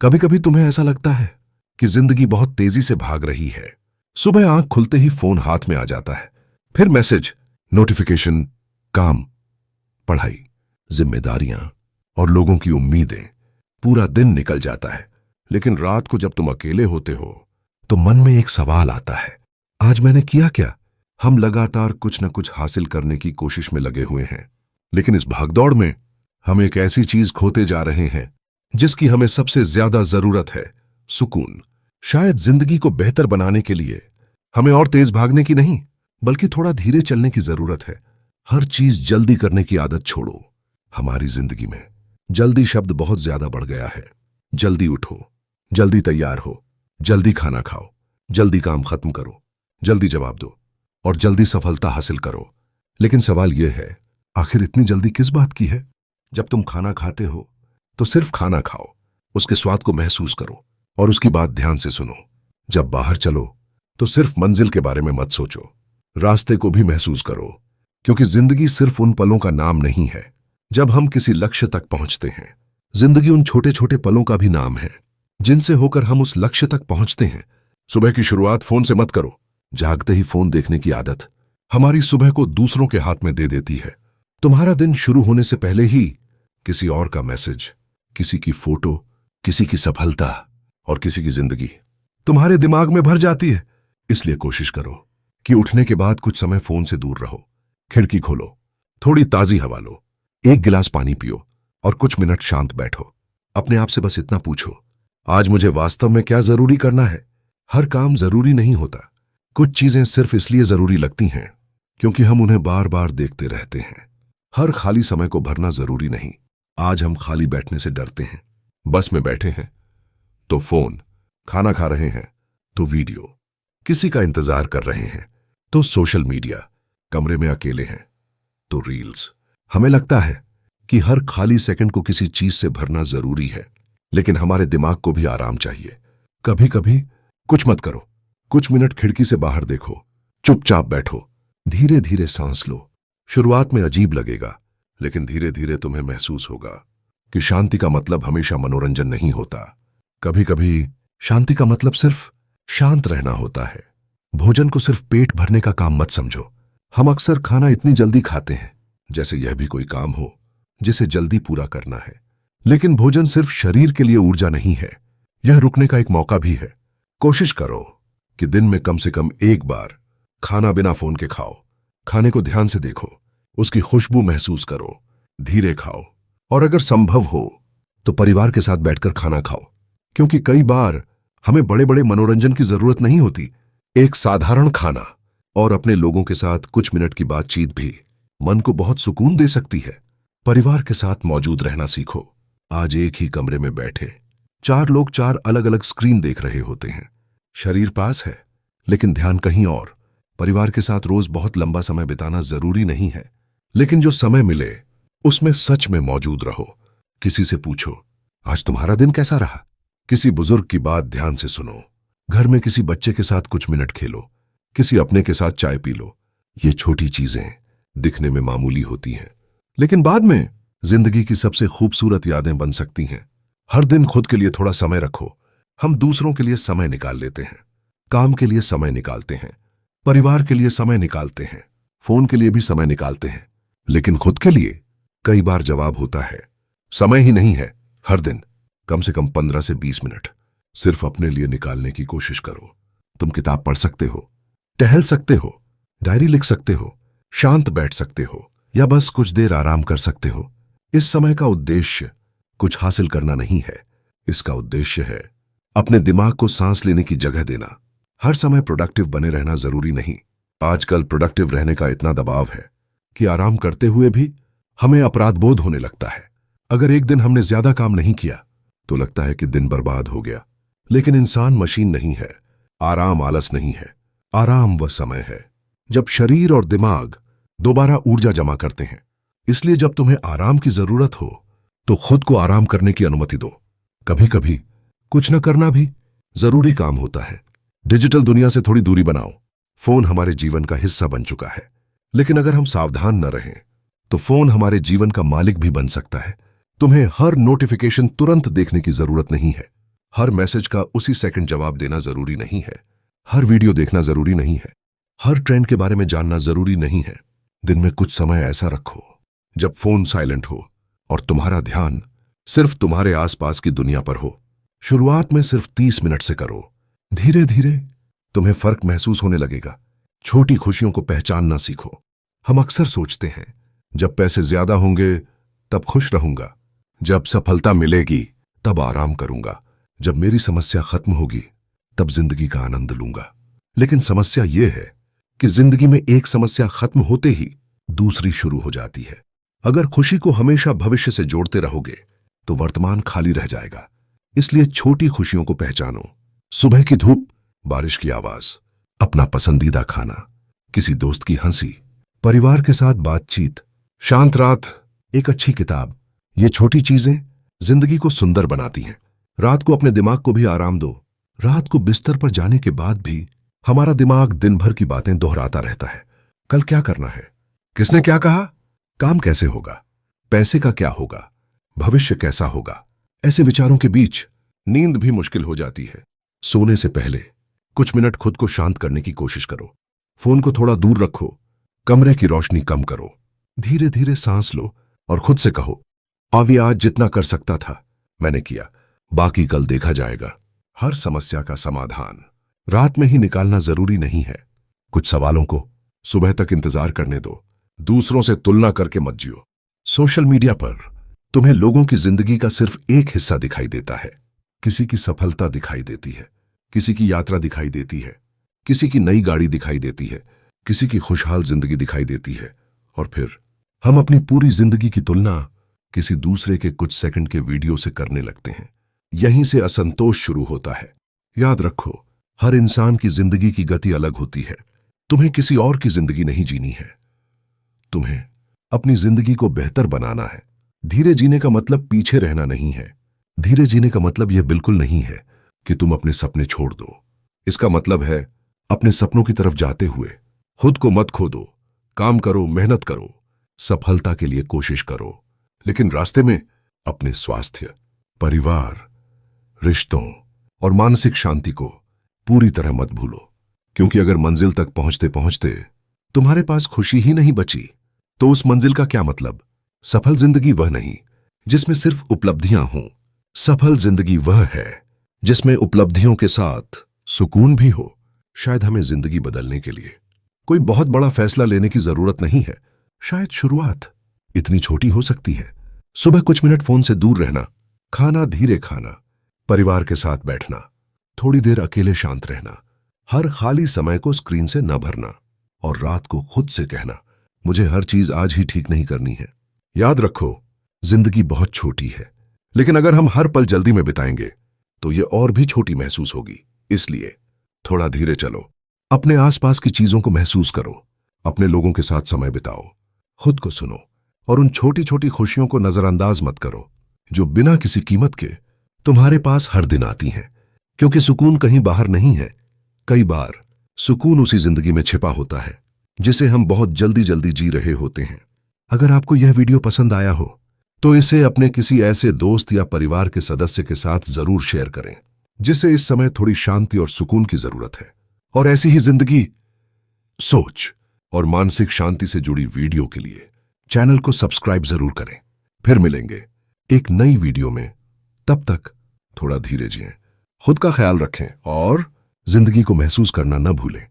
कभी कभी तुम्हें ऐसा लगता है कि जिंदगी बहुत तेजी से भाग रही है। सुबह आंख खुलते ही फोन हाथ में आ जाता है, फिर मैसेज, नोटिफिकेशन, काम, पढ़ाई, जिम्मेदारियां और लोगों की उम्मीदें। पूरा दिन निकल जाता है, लेकिन रात को जब तुम अकेले होते हो तो मन में एक सवाल आता है, आज मैंने किया क्या? हम लगातार कुछ न कुछ हासिल करने की कोशिश में लगे हुए हैं, लेकिन इस भागदौड़ में हम एक ऐसी चीज खोते जा रहे हैं जिसकी हमें सबसे ज्यादा जरूरत है, सुकून। शायद जिंदगी को बेहतर बनाने के लिए हमें और तेज भागने की नहीं, बल्कि थोड़ा धीरे चलने की जरूरत है। हर चीज जल्दी करने की आदत छोड़ो। हमारी जिंदगी में जल्दी शब्द बहुत ज्यादा बढ़ गया है। जल्दी उठो, जल्दी तैयार हो, जल्दी खाना खाओ, जल्दी काम खत्म करो, जल्दी जवाब दो और जल्दी सफलता हासिल करो। लेकिन सवाल यह है, आखिर इतनी जल्दी किस बात की है? जब तुम खाना खाते हो तो सिर्फ खाना खाओ, उसके स्वाद को महसूस करो और उसकी बात ध्यान से सुनो। जब बाहर चलो तो सिर्फ मंजिल के बारे में मत सोचो, रास्ते को भी महसूस करो, क्योंकि जिंदगी सिर्फ उन पलों का नाम नहीं है जब हम किसी लक्ष्य तक पहुंचते हैं। जिंदगी उन छोटे छोटे पलों का भी नाम है जिनसे होकर हम उस लक्ष्य तक पहुंचते हैं। सुबह की शुरुआत फोन से मत करो। जागते ही फोन देखने की आदत हमारी सुबह को दूसरों के हाथ में दे देती है। तुम्हारा दिन शुरू होने से पहले ही किसी और का मैसेज, किसी की फोटो, किसी की सफलता और किसी की जिंदगी तुम्हारे दिमाग में भर जाती है। इसलिए कोशिश करो कि उठने के बाद कुछ समय फोन से दूर रहो। खिड़की खोलो, थोड़ी ताजी हवा लो, एक गिलास पानी पियो और कुछ मिनट शांत बैठो। अपने आप से बस इतना पूछो, आज मुझे वास्तव में क्या जरूरी करना है? हर काम जरूरी नहीं होता। कुछ चीजें सिर्फ इसलिए जरूरी लगती हैं क्योंकि हम उन्हें बार बार देखते रहते हैं। हर खाली समय को भरना जरूरी नहीं। आज हम खाली बैठने से डरते हैं। बस में बैठे हैं तो फोन, खाना खा रहे हैं तो वीडियो, किसी का इंतजार कर रहे हैं तो सोशल मीडिया, कमरे में अकेले हैं तो रील्स। हमें लगता है कि हर खाली सेकंड को किसी चीज से भरना जरूरी है, लेकिन हमारे दिमाग को भी आराम चाहिए। कभी कभी कुछ मत करो, कुछ मिनट खिड़की से बाहर देखो, चुपचाप बैठो, धीरे धीरे सांस लो। शुरुआत में अजीब लगेगा, लेकिन धीरे धीरे तुम्हें महसूस होगा कि शांति का मतलब हमेशा मनोरंजन नहीं होता। कभी कभी शांति का मतलब सिर्फ शांत रहना होता है। भोजन को सिर्फ पेट भरने का काम मत समझो। हम अक्सर खाना इतनी जल्दी खाते हैं जैसे यह भी कोई काम हो जिसे जल्दी पूरा करना है, लेकिन भोजन सिर्फ शरीर के लिए ऊर्जा नहीं है, यह रुकने का एक मौका भी है। कोशिश करो कि दिन में कम से कम एक बार खाना बिना फोन के खाओ। खाने को ध्यान से देखो, उसकी खुशबू महसूस करो, धीरे खाओ और अगर संभव हो तो परिवार के साथ बैठकर खाना खाओ, क्योंकि कई बार हमें बड़े बड़े मनोरंजन की जरूरत नहीं होती। एक साधारण खाना और अपने लोगों के साथ कुछ मिनट की बातचीत भी मन को बहुत सुकून दे सकती है। परिवार के साथ मौजूद रहना सीखो। आज एक ही कमरे में बैठे चार लोग चार अलग अलग स्क्रीन देख रहे होते हैं। शरीर पास है लेकिन ध्यान कहीं और। परिवार के साथ रोज बहुत लंबा समय बिताना जरूरी नहीं है, लेकिन जो समय मिले उसमें सच में मौजूद रहो। किसी से पूछो, आज तुम्हारा दिन कैसा रहा? किसी बुजुर्ग की बात ध्यान से सुनो। घर में किसी बच्चे के साथ कुछ मिनट खेलो, किसी अपने के साथ चाय पी लो। ये छोटी चीजें दिखने में मामूली होती हैं, लेकिन बाद में जिंदगी की सबसे खूबसूरत यादें बन सकती हैं। हर दिन खुद के लिए थोड़ा समय रखो। हम दूसरों के लिए समय निकाल लेते हैं, काम के लिए समय निकालते हैं, परिवार के लिए समय निकालते हैं, फोन के लिए भी समय निकालते हैं, लेकिन खुद के लिए कई बार जवाब होता है समय ही नहीं है। हर दिन कम से कम 15 से 20 मिनट सिर्फ अपने लिए निकालने की कोशिश करो। तुम किताब पढ़ सकते हो, टहल सकते हो, डायरी लिख सकते हो, शांत बैठ सकते हो या बस कुछ देर आराम कर सकते हो। इस समय का उद्देश्य कुछ हासिल करना नहीं है, इसका उद्देश्य है अपने दिमाग को सांस लेने की जगह देना। हर समय प्रोडक्टिव बने रहना जरूरी नहीं। आजकल प्रोडक्टिव रहने का इतना दबाव है कि आराम करते हुए भी हमें अपराध बोध होने लगता है। अगर एक दिन हमने ज्यादा काम नहीं किया तो लगता है कि दिन बर्बाद हो गया, लेकिन इंसान मशीन नहीं है। आराम आलस नहीं है, आराम वह समय है जब शरीर और दिमाग दोबारा ऊर्जा जमा करते हैं। इसलिए जब तुम्हें आराम की जरूरत हो तो खुद को आराम करने की अनुमति दो। कभी कभी कुछ न करना भी जरूरी काम होता है। डिजिटल दुनिया से थोड़ी दूरी बनाओ। फोन हमारे जीवन का हिस्सा बन चुका है, लेकिन अगर हम सावधान न रहें तो फोन हमारे जीवन का मालिक भी बन सकता है। तुम्हें हर नोटिफिकेशन तुरंत देखने की जरूरत नहीं है। हर मैसेज का उसी सेकंड जवाब देना जरूरी नहीं है। हर वीडियो देखना जरूरी नहीं है। हर ट्रेंड के बारे में जानना जरूरी नहीं है। दिन में कुछ समय ऐसा रखो जब फोन साइलेंट हो और तुम्हारा ध्यान सिर्फ तुम्हारे आसपास की दुनिया पर हो। शुरुआत में सिर्फ 30 मिनट से करो। धीरे धीरे तुम्हें फर्क महसूस होने लगेगा। छोटी खुशियों को पहचानना सीखो। हम अक्सर सोचते हैं जब पैसे ज्यादा होंगे तब खुश रहूंगा, जब सफलता मिलेगी तब आराम करूंगा, जब मेरी समस्या खत्म होगी तब जिंदगी का आनंद लूंगा। लेकिन समस्या यह है कि जिंदगी में एक समस्या खत्म होते ही दूसरी शुरू हो जाती है। अगर खुशी को हमेशा भविष्य से जोड़ते रहोगे तो वर्तमान खाली रह जाएगा। इसलिए छोटी खुशियों को पहचानो। सुबह की धूप, बारिश की आवाज, अपना पसंदीदा खाना, किसी दोस्त की हंसी, परिवार के साथ बातचीत, शांत रात, एक अच्छी किताब। ये छोटी चीजें जिंदगी को सुंदर बनाती हैं। रात को अपने दिमाग को भी आराम दो। रात को बिस्तर पर जाने के बाद भी हमारा दिमाग दिन भर की बातें दोहराता रहता है। कल क्या करना है, किसने क्या कहा, काम कैसे होगा, पैसे का क्या होगा, भविष्य कैसा होगा। ऐसे विचारों के बीच नींद भी मुश्किल हो जाती है। सोने से पहले कुछ मिनट खुद को शांत करने की कोशिश करो। फोन को थोड़ा दूर रखो, कमरे की रोशनी कम करो, धीरे धीरे सांस लो और खुद से कहो, अभी आज जितना कर सकता था मैंने किया, बाकी कल देखा जाएगा। हर समस्या का समाधान रात में ही निकालना जरूरी नहीं है। कुछ सवालों को सुबह तक इंतजार करने दो। दूसरों से तुलना करके मत जियो। सोशल मीडिया पर तुम्हें लोगों की जिंदगी का सिर्फ एक हिस्सा दिखाई देता है। किसी की सफलता दिखाई देती है, किसी की यात्रा दिखाई देती है, किसी की नई गाड़ी दिखाई देती है, किसी की खुशहाल जिंदगी दिखाई देती है, और फिर हम अपनी पूरी जिंदगी की तुलना किसी दूसरे के कुछ सेकंड के वीडियो से करने लगते हैं। यहीं से असंतोष शुरू होता है। याद रखो, हर इंसान की जिंदगी की गति अलग होती है। तुम्हें किसी और की जिंदगी नहीं जीनी है, तुम्हें अपनी जिंदगी को बेहतर बनाना है। धीरे जीने का मतलब पीछे रहना नहीं है। धीरे जीने का मतलब यह बिल्कुल नहीं है कि तुम अपने सपने छोड़ दो। इसका मतलब है अपने सपनों की तरफ जाते हुए खुद को मत खो दो। काम करो, मेहनत करो, सफलता के लिए कोशिश करो, लेकिन रास्ते में अपने स्वास्थ्य, परिवार, रिश्तों और मानसिक शांति को पूरी तरह मत भूलो। क्योंकि अगर मंजिल तक पहुंचते पहुंचते तुम्हारे पास खुशी ही नहीं बची तो उस मंजिल का क्या मतलब। सफल जिंदगी वह नहीं जिसमें सिर्फ उपलब्धियां हों। सफल जिंदगी वह है जिसमें उपलब्धियों के साथ सुकून भी हो। शायद हमें जिंदगी बदलने के लिए कोई बहुत बड़ा फैसला लेने की जरूरत नहीं है। शायद शुरुआत इतनी छोटी हो सकती है। सुबह कुछ मिनट फोन से दूर रहना, खाना धीरे खाना, परिवार के साथ बैठना, थोड़ी देर अकेले शांत रहना, हर खाली समय को स्क्रीन से न भरना, और रात को खुद से कहना, मुझे हर चीज आज ही ठीक नहीं करनी है। याद रखो, जिंदगी बहुत छोटी है, लेकिन अगर हम हर पल जल्दी में बिताएंगे तो ये और भी छोटी महसूस होगी। इसलिए थोड़ा धीरे चलो, अपने आसपास की चीजों को महसूस करो, अपने लोगों के साथ समय बिताओ, खुद को सुनो, और उन छोटी छोटी खुशियों को नजरअंदाज मत करो जो बिना किसी कीमत के तुम्हारे पास हर दिन आती हैं। क्योंकि सुकून कहीं बाहर नहीं है। कई बार सुकून उसी जिंदगी में छिपा होता है जिसे हम बहुत जल्दी जल्दी जी रहे होते हैं। अगर आपको यह वीडियो पसंद आया हो तो इसे अपने किसी ऐसे दोस्त या परिवार के सदस्य के साथ जरूर शेयर करें जिसे इस समय थोड़ी शांति और सुकून की जरूरत है। और ऐसी ही जिंदगी, सोच और मानसिक शांति से जुड़ी वीडियो के लिए चैनल को सब्सक्राइब जरूर करें। फिर मिलेंगे एक नई वीडियो में। तब तक थोड़ा धीरे जिएं, खुद का ख्याल रखें और जिंदगी को महसूस करना न भूलें।